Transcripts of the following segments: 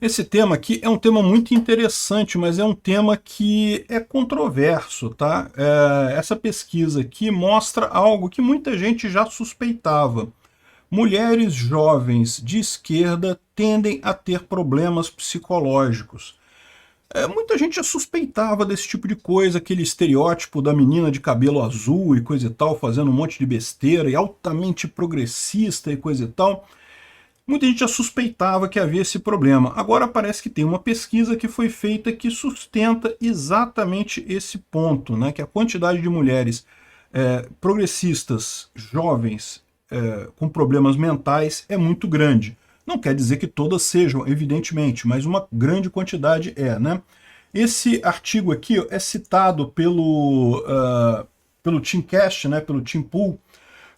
Esse tema aqui é um tema muito interessante, mas é um tema que é controverso, tá? Essa pesquisa aqui mostra algo que muita gente já suspeitava. Mulheres jovens de esquerda tendem a ter problemas psicológicos. Muita gente já suspeitava desse tipo de coisa, aquele estereótipo da menina de cabelo azul e coisa e tal, fazendo um monte de besteira e altamente progressista e coisa e tal. Muita gente já suspeitava que havia esse problema. Agora parece que tem uma pesquisa que foi feita que sustenta exatamente esse ponto, né? Que a quantidade de mulheres progressistas, jovens, com problemas mentais é muito grande. Não quer dizer que todas sejam, evidentemente, mas uma grande quantidade é, né? Esse artigo aqui é citado pelo Timcast, né, pelo Tim Pool.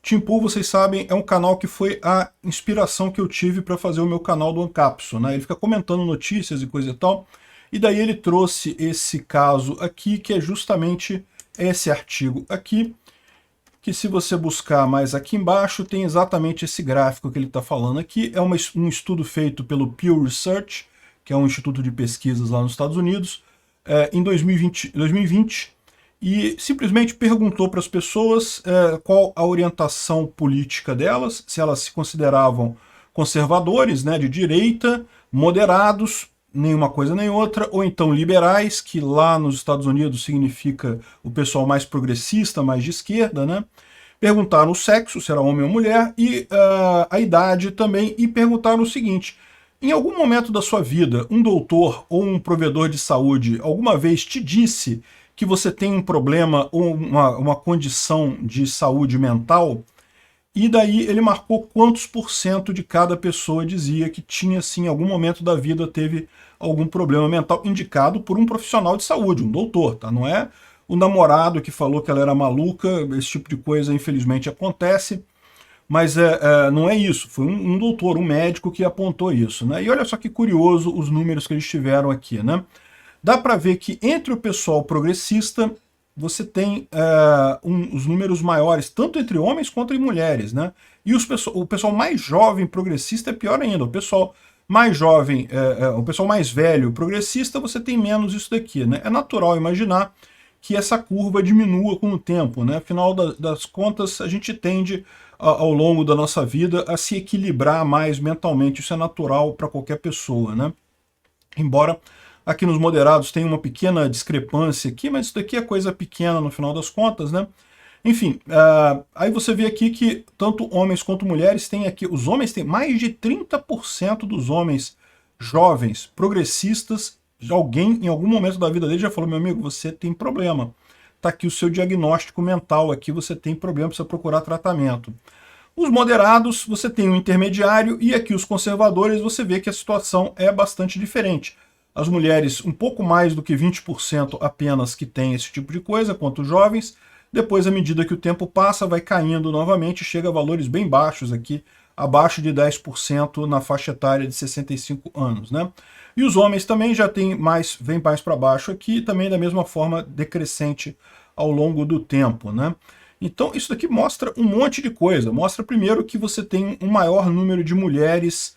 Tim Pool, vocês sabem, é um canal que foi a inspiração que eu tive para fazer o meu canal do Ancapso, né? Ele fica comentando notícias e coisa e tal, e daí ele trouxe esse caso aqui, que é justamente esse artigo aqui, que se você buscar mais aqui embaixo, tem exatamente esse gráfico que ele está falando aqui. É um estudo feito pelo Pew Research, que é um instituto de pesquisas lá nos Estados Unidos, em 2020, e simplesmente perguntou para as pessoas qual a orientação política delas, se elas se consideravam conservadores, né, de direita, moderados, nenhuma coisa nem outra, ou então liberais, que lá nos Estados Unidos significa o pessoal mais progressista, mais de esquerda, né? Perguntaram o sexo, se era homem ou mulher, e a idade também, e perguntaram o seguinte: em algum momento da sua vida, um doutor ou um provedor de saúde alguma vez te disse que você tem um problema ou uma condição de saúde mental? E daí ele marcou quantos por cento de cada pessoa dizia que tinha, sim, em algum momento da vida teve algum problema mental indicado por um profissional de saúde, um doutor, tá? Não é o namorado que falou que ela era maluca, esse tipo de coisa infelizmente acontece, mas não é isso, foi um doutor, um médico que apontou isso, né? E olha só que curioso os números que eles tiveram aqui, né? Dá para ver que entre o pessoal progressista você tem os números maiores, tanto entre homens quanto entre mulheres, né? E o pessoal mais jovem progressista é pior ainda. O pessoal mais jovem, o pessoal mais velho progressista, você tem menos isso daqui, né? É natural imaginar que essa curva diminua com o tempo, né? Afinal das contas, a gente tende ao longo da nossa vida a se equilibrar mais mentalmente. Isso é natural para qualquer pessoa, né? Embora aqui nos moderados tenha uma pequena discrepância aqui, mas isso daqui é coisa pequena no final das contas, né? Enfim, aí você vê aqui que tanto homens quanto mulheres têm aqui, os homens têm mais de 30% dos homens jovens, progressistas, alguém em algum momento da vida dele já falou: meu amigo, você tem problema. Tá aqui o seu diagnóstico mental, aqui você tem problema, precisa procurar tratamento. Os moderados, você tem o intermediário, e aqui os conservadores, você vê que a situação é bastante diferente. As mulheres, um pouco mais do que 20% apenas que tem esse tipo de coisa, quanto os jovens. Depois, à medida que o tempo passa, vai caindo novamente, chega a valores bem baixos aqui, abaixo de 10% na faixa etária de 65 anos, né? E os homens também já tem mais, vem mais para baixo aqui, também da mesma forma decrescente ao longo do tempo, né? Então, isso daqui mostra um monte de coisa. Mostra, primeiro, que você tem um maior número de mulheres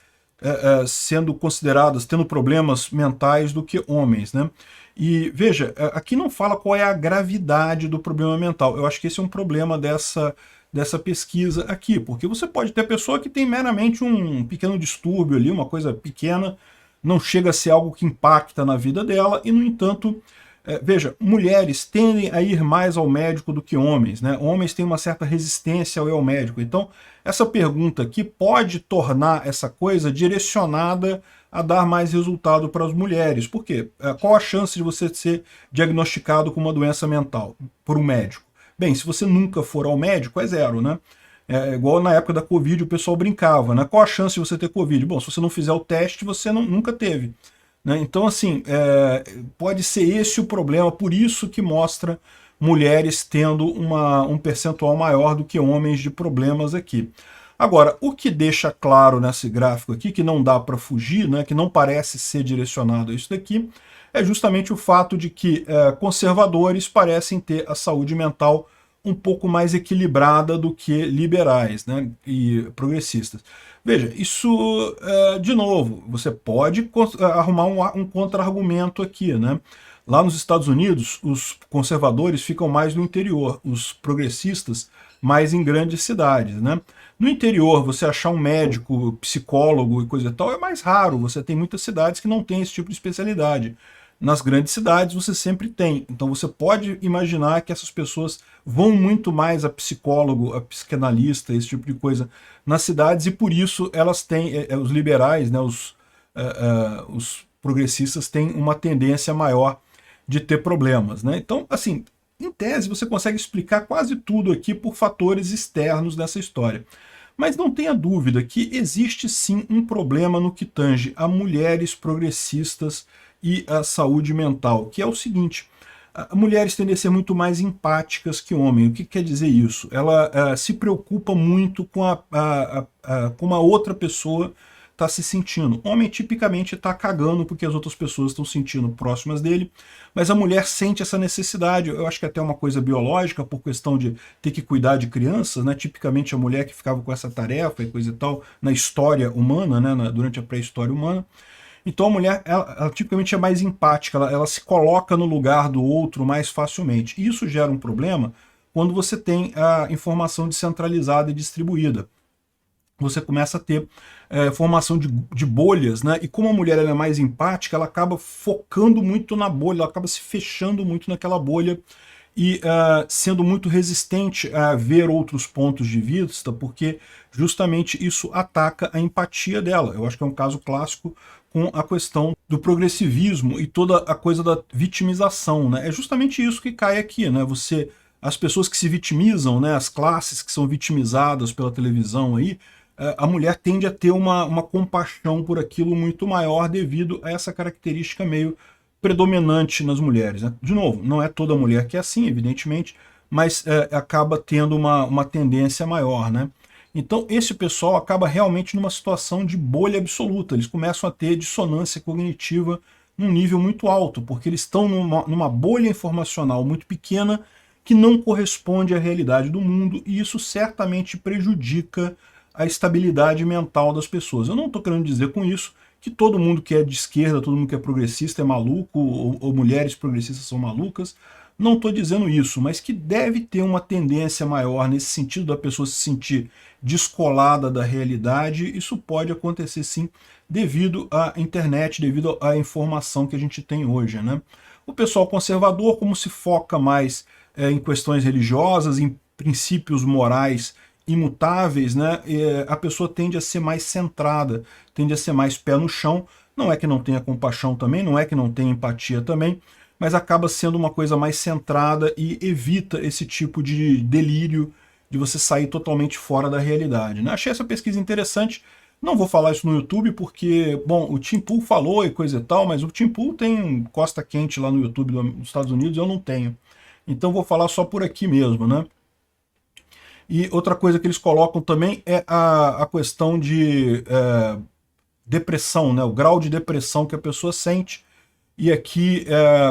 sendo consideradas, tendo problemas mentais do que homens, né? E, veja, aqui não fala qual é a gravidade do problema mental. Eu acho que esse é um problema dessa pesquisa aqui, porque você pode ter pessoa que tem meramente um pequeno distúrbio ali, uma coisa pequena, não chega a ser algo que impacta na vida dela, e, no entanto, veja, mulheres tendem a ir mais ao médico do que homens, né? Homens têm uma certa resistência ao ir ao médico. Então, essa pergunta aqui pode tornar essa coisa direcionada a dar mais resultado para as mulheres. Por quê? Qual a chance de você ser diagnosticado com uma doença mental por um médico? Bem, se você nunca for ao médico, é zero, né? É igual na época da Covid, o pessoal brincava, né? Qual a chance de você ter Covid? Bom, se você não fizer o teste, você nunca teve. Né? Então, assim, pode ser esse o problema, por isso que mostra mulheres tendo um percentual maior do que homens de problemas aqui. Agora, o que deixa claro nesse gráfico aqui, que não dá para fugir, né, que não parece ser direcionado a isso daqui, é justamente o fato de que conservadores parecem ter a saúde mental um pouco mais equilibrada do que liberais, né, e progressistas. Veja, isso, de novo, você pode arrumar um contra-argumento aqui, né? Lá nos Estados Unidos, os conservadores ficam mais no interior, os progressistas mais em grandes cidades, né? No interior, você achar um médico, psicólogo e coisa e tal é mais raro, você tem muitas cidades que não têm esse tipo de especialidade. Nas grandes cidades você sempre tem. Então você pode imaginar que essas pessoas vão muito mais a psicólogo, a psicanalista, esse tipo de coisa nas cidades, e por isso elas têm, os liberais, né, os progressistas têm uma tendência maior de ter problemas, né? Então, assim, em tese você consegue explicar quase tudo aqui por fatores externos dessa história. Mas não tenha dúvida que existe sim um problema no que tange a mulheres progressistas e a saúde mental, que é o seguinte: mulheres tendem a ser muito mais empáticas que homens. O que quer dizer isso? Ela se preocupa muito com como a outra pessoa está se sentindo. O homem tipicamente está cagando porque as outras pessoas estão sentindo próximas dele, mas a mulher sente essa necessidade. Eu acho que é até uma coisa biológica, por questão de ter que cuidar de crianças, né? Tipicamente a mulher que ficava com essa tarefa e coisa e tal na história humana, né? Durante a pré-história humana. Então a mulher, ela tipicamente é mais empática, ela se coloca no lugar do outro mais facilmente. E isso gera um problema quando você tem a informação descentralizada e distribuída. Você começa a ter formação de bolhas, né? E como a mulher ela é mais empática, ela acaba focando muito na bolha, ela acaba se fechando muito naquela bolha e sendo muito resistente a ver outros pontos de vista, porque justamente isso ataca a empatia dela. Eu acho que é um caso clássico com a questão do progressivismo e toda a coisa da vitimização, né? É justamente isso que cai aqui, né? As pessoas que se vitimizam, né? As classes que são vitimizadas pela televisão aí, a mulher tende a ter uma compaixão por aquilo muito maior devido a essa característica meio predominante nas mulheres, né? De novo, não é toda mulher que é assim, evidentemente, mas acaba tendo uma tendência maior, né? Então esse pessoal acaba realmente numa situação de bolha absoluta, eles começam a ter dissonância cognitiva num nível muito alto, porque eles estão numa bolha informacional muito pequena que não corresponde à realidade do mundo, e isso certamente prejudica a estabilidade mental das pessoas. Eu não estou querendo dizer com isso que todo mundo que é de esquerda, todo mundo que é progressista é maluco, ou mulheres progressistas são malucas. Não estou dizendo isso, mas que deve ter uma tendência maior nesse sentido da pessoa se sentir descolada da realidade. Isso pode acontecer sim, devido à internet, devido à informação que a gente tem hoje, né? O pessoal conservador, como se foca mais em questões religiosas, em princípios morais imutáveis, né? A pessoa tende a ser mais centrada, tende a ser mais pé no chão. Não é que não tenha compaixão também, não é que não tenha empatia também, mas acaba sendo uma coisa mais centrada e evita esse tipo de delírio de você sair totalmente fora da realidade, né? Achei essa pesquisa interessante. Não vou falar isso no YouTube porque, bom, o Tim Pool falou e coisa e tal, mas o Tim Pool tem costa quente lá no YouTube dos Estados Unidos, eu não tenho. Então vou falar só por aqui mesmo, né? E outra coisa que eles colocam também é a questão de depressão, né? O grau de depressão que a pessoa sente. E aqui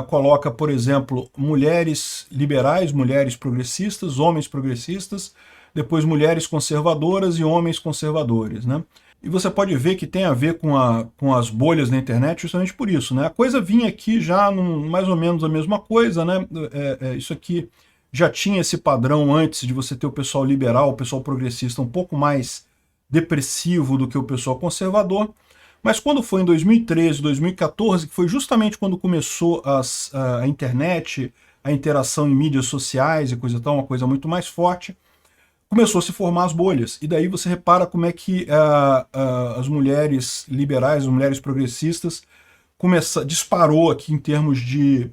coloca, por exemplo, mulheres liberais, mulheres progressistas, homens progressistas, depois mulheres conservadoras e homens conservadores, né? E você pode ver que tem a ver com as bolhas na internet justamente por isso, né? A coisa vinha aqui já mais ou menos a mesma coisa, né? Isso aqui já tinha esse padrão antes de você ter o pessoal liberal, o pessoal progressista um pouco mais depressivo do que o pessoal conservador. Mas quando foi em 2013, 2014, que foi justamente quando começou a internet, a interação em mídias sociais e coisa e tal, uma coisa muito mais forte, começou a se formar as bolhas. E daí você repara como é que as mulheres liberais, as mulheres progressistas, disparou aqui em termos de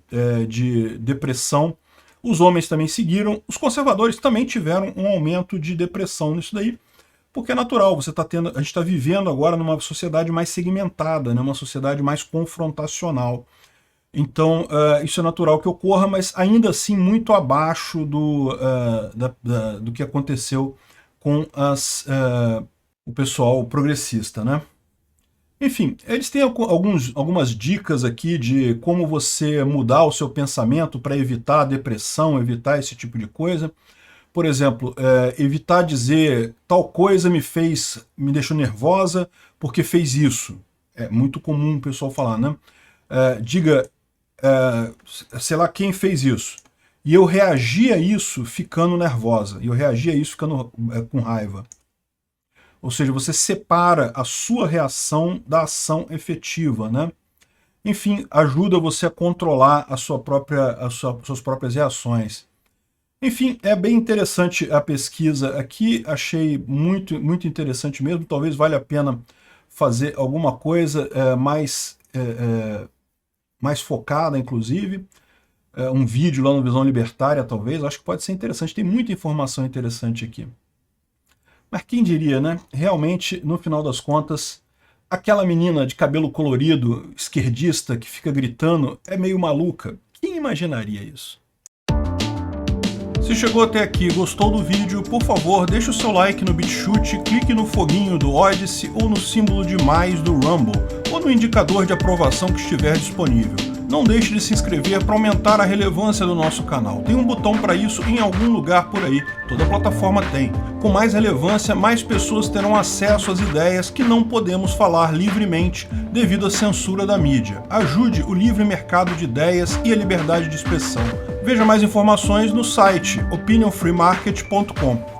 depressão. Os homens também seguiram, os conservadores também tiveram um aumento de depressão nisso daí, porque é natural, a gente está vivendo agora numa sociedade mais segmentada, né, uma sociedade mais confrontacional. Então, isso é natural que ocorra, mas ainda assim muito abaixo do que aconteceu com o pessoal progressista, né? Enfim, eles têm algumas dicas aqui de como você mudar o seu pensamento para evitar a depressão, evitar esse tipo de coisa. Por exemplo, evitar dizer tal coisa me deixou nervosa porque fez isso. É muito comum o pessoal falar, né? Diga, sei lá quem fez isso. E eu reagi a isso ficando nervosa. E eu reagi a isso ficando com raiva. Ou seja, você separa a sua reação da ação efetiva, né? Enfim, ajuda você a controlar suas próprias reações. Enfim, é bem interessante a pesquisa aqui, achei muito, muito interessante mesmo. Talvez valha a pena fazer alguma coisa mais focada, inclusive. Um vídeo lá no Visão Libertária, talvez. Acho que pode ser interessante, tem muita informação interessante aqui. Mas quem diria, né? Realmente, no final das contas, aquela menina de cabelo colorido, esquerdista, que fica gritando, é meio maluca. Quem imaginaria isso? Se chegou até aqui e gostou do vídeo, por favor, deixe o seu like no BitChute, clique no foguinho do Odysee ou no símbolo de mais do Rumble, ou no indicador de aprovação que estiver disponível. Não deixe de se inscrever para aumentar a relevância do nosso canal. Tem um botão para isso em algum lugar por aí, toda plataforma tem. Com mais relevância, mais pessoas terão acesso às ideias que não podemos falar livremente devido à censura da mídia. Ajude o livre mercado de ideias e a liberdade de expressão. Veja mais informações no site opinionfreemarket.com.